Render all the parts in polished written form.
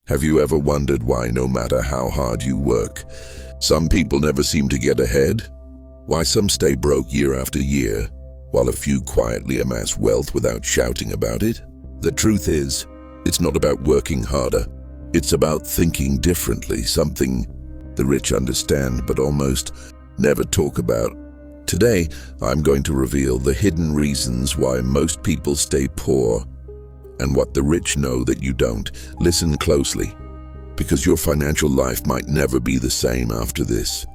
Have you ever wondered why, no matter how hard you work, some people never seem to get ahead? Why some stay broke year after year, while a few quietly amass wealth without shouting about it? The truth is, it's not about working harder. It's about thinking differently, something the rich understand but almost never talk about. Today, I'm going to reveal the hidden reasons why most people stay poor and what the rich know that you don't. Listen closely, because your financial life might never be the same after this.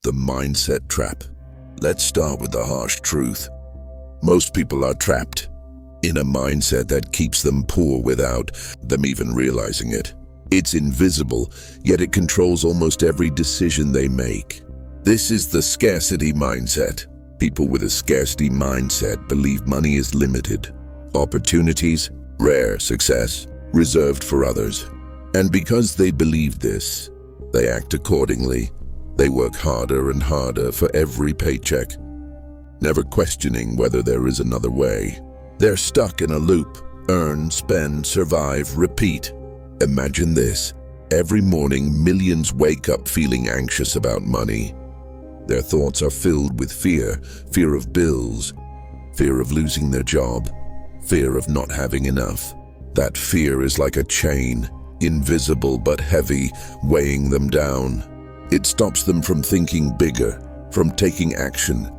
The mindset trap. Let's start with the harsh truth. Most people are trapped in a mindset that keeps them poor without them even realizing it. It's invisible, yet it controls almost every decision they make. This is the scarcity mindset. People with a scarcity mindset believe money is limited, opportunities rare, success reserved for others. And because they believe this, they act accordingly. They work harder and harder for every paycheck, never questioning whether there is another way. They're stuck in a loop: earn, spend, survive, repeat. Imagine this. Every morning, millions wake up feeling anxious about money. Their thoughts are filled with fear of bills, fear of losing their job, fear of not having enough. That fear is like a chain, invisible but heavy, weighing them down. It stops them from thinking bigger, from taking action,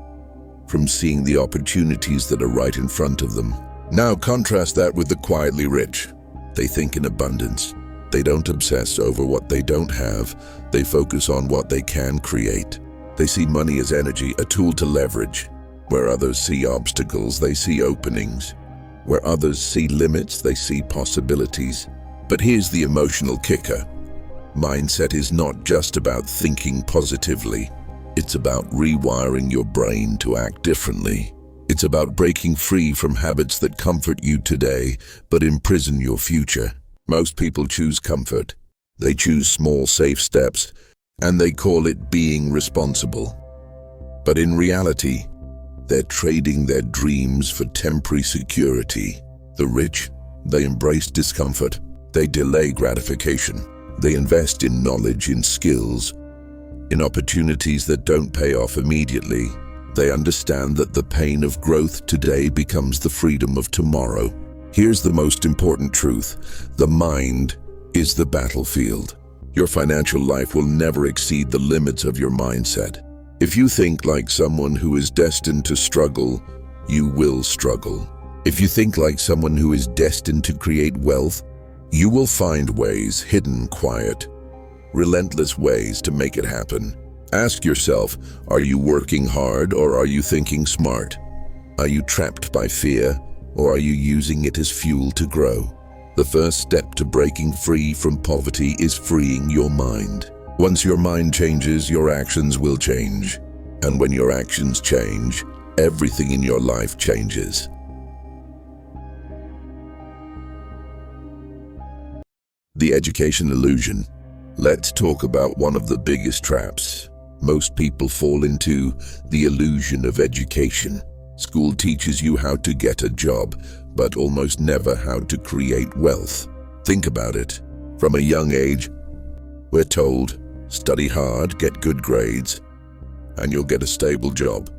from seeing the opportunities that are right in front of them. Now contrast that with the quietly rich. They think in abundance. They don't obsess over what they don't have. They focus on what they can create. They see money as energy, a tool to leverage. Where others see obstacles, they see openings. Where others see limits, they see possibilities. But here's the emotional kicker. Mindset is not just about thinking positively. It's about rewiring your brain to act differently. It's about breaking free from habits that comfort you today, but imprison your future. Most people choose comfort. They choose small, safe steps, and they call it being responsible. But in reality, they're trading their dreams for temporary security. The rich, they embrace discomfort. They delay gratification. They invest in knowledge, in skills, in opportunities that don't pay off immediately. They understand that the pain of growth today becomes the freedom of tomorrow. Here's the most important truth. The mind is the battlefield. Your financial life will never exceed the limits of your mindset. If you think like someone who is destined to struggle, you will struggle. If you think like someone who is destined to create wealth, you will find ways, hidden, quiet, relentless ways to make it happen. Ask yourself, are you working hard or are you thinking smart? Are you trapped by fear or are you using it as fuel to grow? The first step to breaking free from poverty is freeing your mind. Once your mind changes, your actions will change. And when your actions change, everything in your life changes. The education illusion. Let's talk about one of the biggest traps most people fall into: the illusion of education. School teaches you how to get a job, but almost never how to create wealth. Think about it. From a young age, we're told, study hard, get good grades, and you'll get a stable job.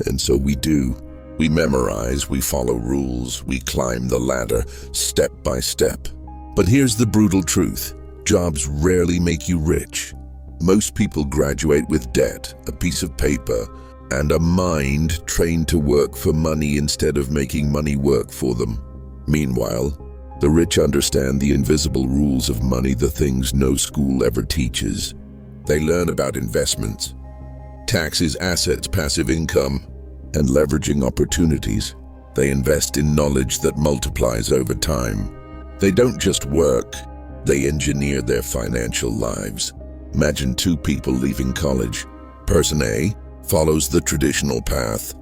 And so we do. We memorize, we follow rules, we climb the ladder step by step. But here's the brutal truth. Jobs rarely make you rich. Most people graduate with debt, a piece of paper, and a mind trained to work for money instead of making money work for them. Meanwhile, the rich understand the invisible rules of money, the things no school ever teaches. They learn about investments, taxes, assets, passive income, and leveraging opportunities. They invest in knowledge that multiplies over time. They don't just work, they engineer their financial lives. Imagine two people leaving college. Person A follows the traditional path,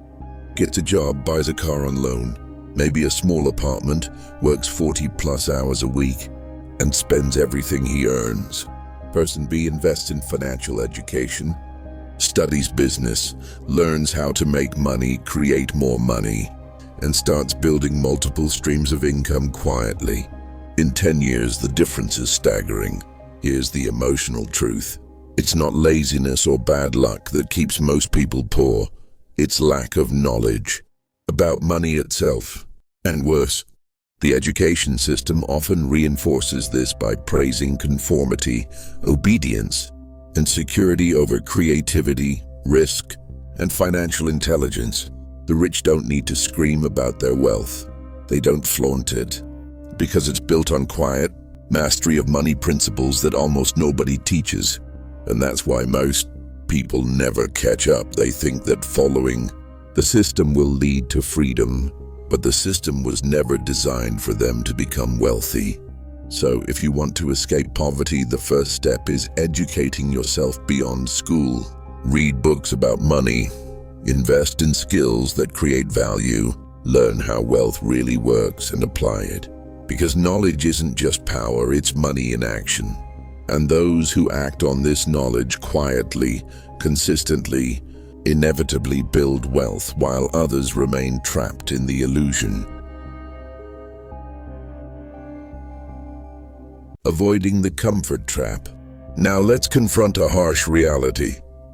gets a job, buys a car on loan, maybe a small apartment, works 40+ hours a week, and spends everything he earns. Person B invests in financial education, studies business, learns how to make money, create more money, and starts building multiple streams of income quietly. In 10 years, the difference is staggering. Here's the emotional truth. It's not laziness or bad luck that keeps most people poor. It's lack of knowledge about money itself. And worse, the education system often reinforces this by praising conformity, obedience, and security over creativity, risk, and financial intelligence. The rich don't need to scream about their wealth. They don't flaunt it, because it's built on quiet mastery of money principles that almost nobody teaches. And that's why most people never catch up. They think that following the system will lead to freedom, but the system was never designed for them to become wealthy. So if you want to escape poverty, the first step is educating yourself beyond school. Read books about money, invest in skills that create value, learn how wealth really works and apply it. Because knowledge isn't just power, it's money in action. And those who act on this knowledge quietly, consistently, inevitably build wealth, while others remain trapped in the illusion. Avoiding the comfort trap. Now let's confront a harsh reality.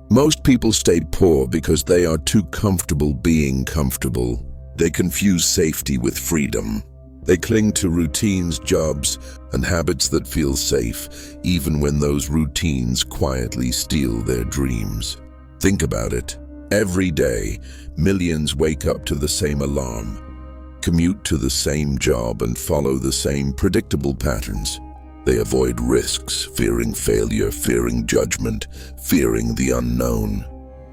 Most people stay poor because they are too comfortable being comfortable. They confuse safety with freedom. They cling to routines, jobs, and habits that feel safe, even when those routines quietly steal their dreams. Think about it. Every day, millions wake up to the same alarm, commute to the same job, and follow the same predictable patterns. They avoid risks, fearing failure, fearing judgment, fearing the unknown.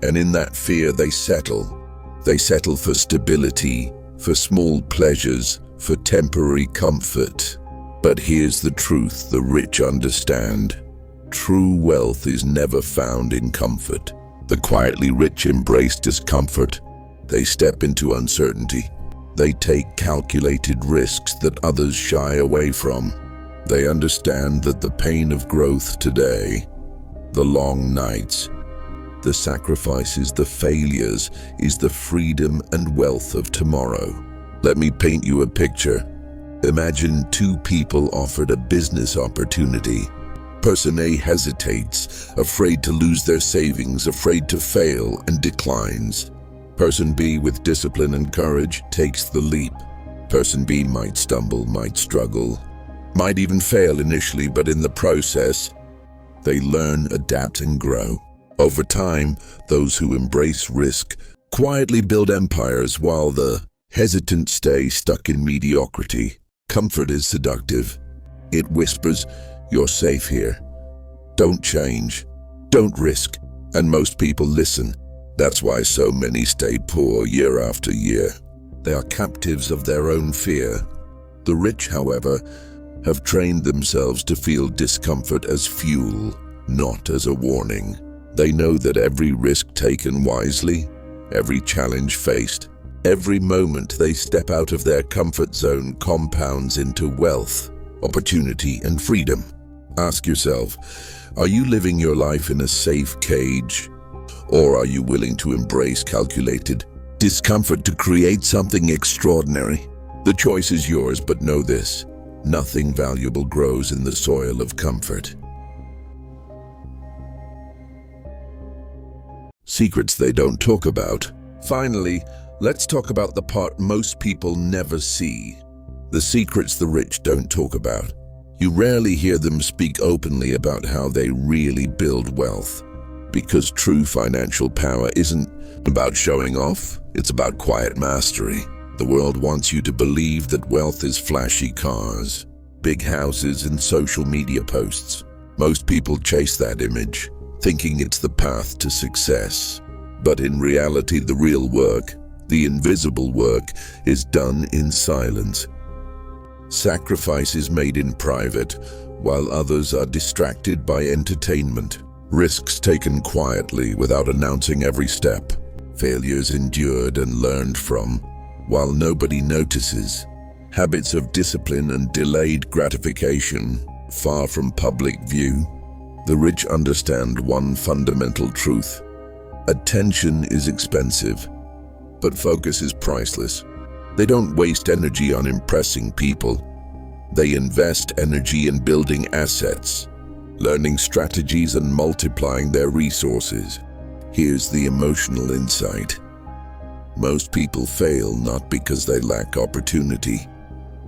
And in that fear, they settle. They settle for stability, for small pleasures, for temporary comfort. But here's the truth the rich understand. True wealth is never found in comfort. The quietly rich embrace discomfort. They step into uncertainty. They take calculated risks that others shy away from. They understand that the pain of growth today, the long nights, the sacrifices, the failures, is the freedom and wealth of tomorrow. Let me paint you a picture. Imagine two people offered a business opportunity. Person A hesitates, afraid to lose their savings, afraid to fail, and declines. Person B, with discipline and courage, takes the leap. Person B might stumble, might struggle, might even fail initially, but in the process, they learn, adapt, and grow. Over time, those who embrace risk quietly build empires, while the hesitant stay stuck in mediocrity. Comfort is seductive. It whispers, "You're safe here. Don't change. Don't risk." And most people listen. That's why so many stay poor year after year. They are captives of their own fear. The rich, however, have trained themselves to feel discomfort as fuel, not as a warning. They know that every risk taken wisely, every challenge faced, every moment they step out of their comfort zone compounds into wealth, opportunity, and freedom. Ask yourself, are you living your life in a safe cage? Or are you willing to embrace calculated discomfort to create something extraordinary? The choice is yours, but know this: nothing valuable grows in the soil of comfort. Secrets they don't talk about. Finally, let's talk about the part most people never see. The secrets the rich don't talk about. You rarely hear them speak openly about how they really build wealth. Because true financial power isn't about showing off, it's about quiet mastery. The world wants you to believe that wealth is flashy cars, big houses, and social media posts. Most people chase that image, thinking it's the path to success. But in reality, the real work, the invisible work, is done in silence. Sacrifice is made in private, while others are distracted by entertainment. Risks taken quietly without announcing every step. Failures endured and learned from, while nobody notices. Habits of discipline and delayed gratification, far from public view. The rich understand one fundamental truth. Attention is expensive, but focus is priceless. They don't waste energy on impressing people. They invest energy in building assets, learning strategies and multiplying their resources. Here's the emotional insight. Most people fail not because they lack opportunity,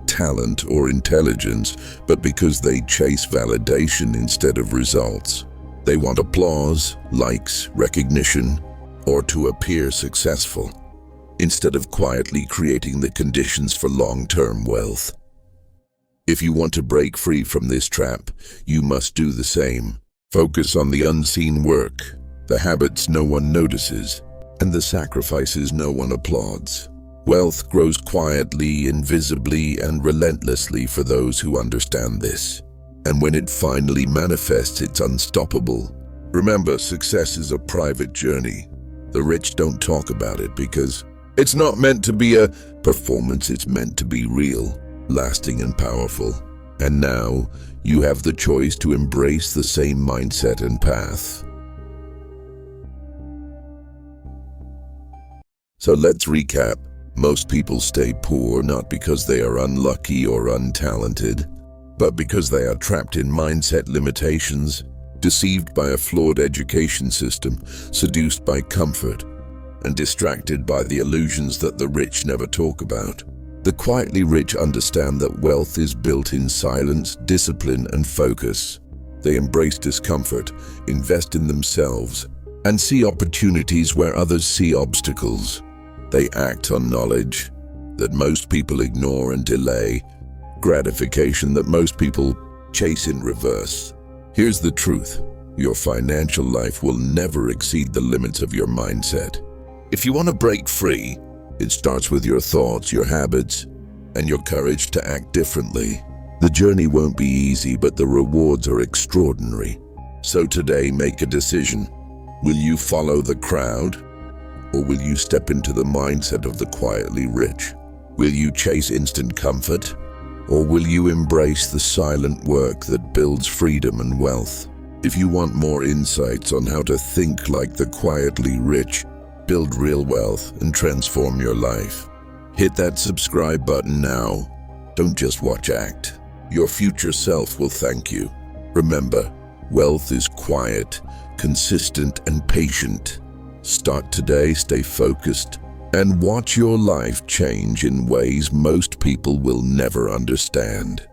talent, or intelligence, but because they chase validation instead of results. They want applause, likes, recognition, or to appear successful, instead of quietly creating the conditions for long-term wealth. If you want to break free from this trap, you must do the same. Focus on the unseen work, the habits no one notices, and the sacrifices no one applauds. Wealth grows quietly, invisibly, and relentlessly for those who understand this. And when it finally manifests, it's unstoppable. Remember, success is a private journey. The rich don't talk about it because it's not meant to be a performance, it's meant to be real, lasting, and powerful. And now, you have the choice to embrace the same mindset and path. So let's recap. Most people stay poor not because they are unlucky or untalented, but because they are trapped in mindset limitations, deceived by a flawed education system, seduced by comfort, and distracted by the illusions that the rich never talk about. The quietly rich understand that wealth is built in silence, discipline, and focus. They embrace discomfort, invest in themselves, and see opportunities where others see obstacles. They act on knowledge that most people ignore and delay, gratification that most people chase in reverse. Here's the truth. Your financial life will never exceed the limits of your mindset. If you want to break free, it starts with your thoughts, your habits, and your courage to act differently. The journey won't be easy, but the rewards are extraordinary. So today, make a decision. Will you follow the crowd? Or will you step into the mindset of the quietly rich? Will you chase instant comfort? Or will you embrace the silent work that builds freedom and wealth? If you want more insights on how to think like the quietly rich, build real wealth, and transform your life, hit that subscribe button now. Don't just watch, act. Your future self will thank you. Remember, wealth is quiet, consistent, and patient. Start today, stay focused, and watch your life change in ways most people will never understand.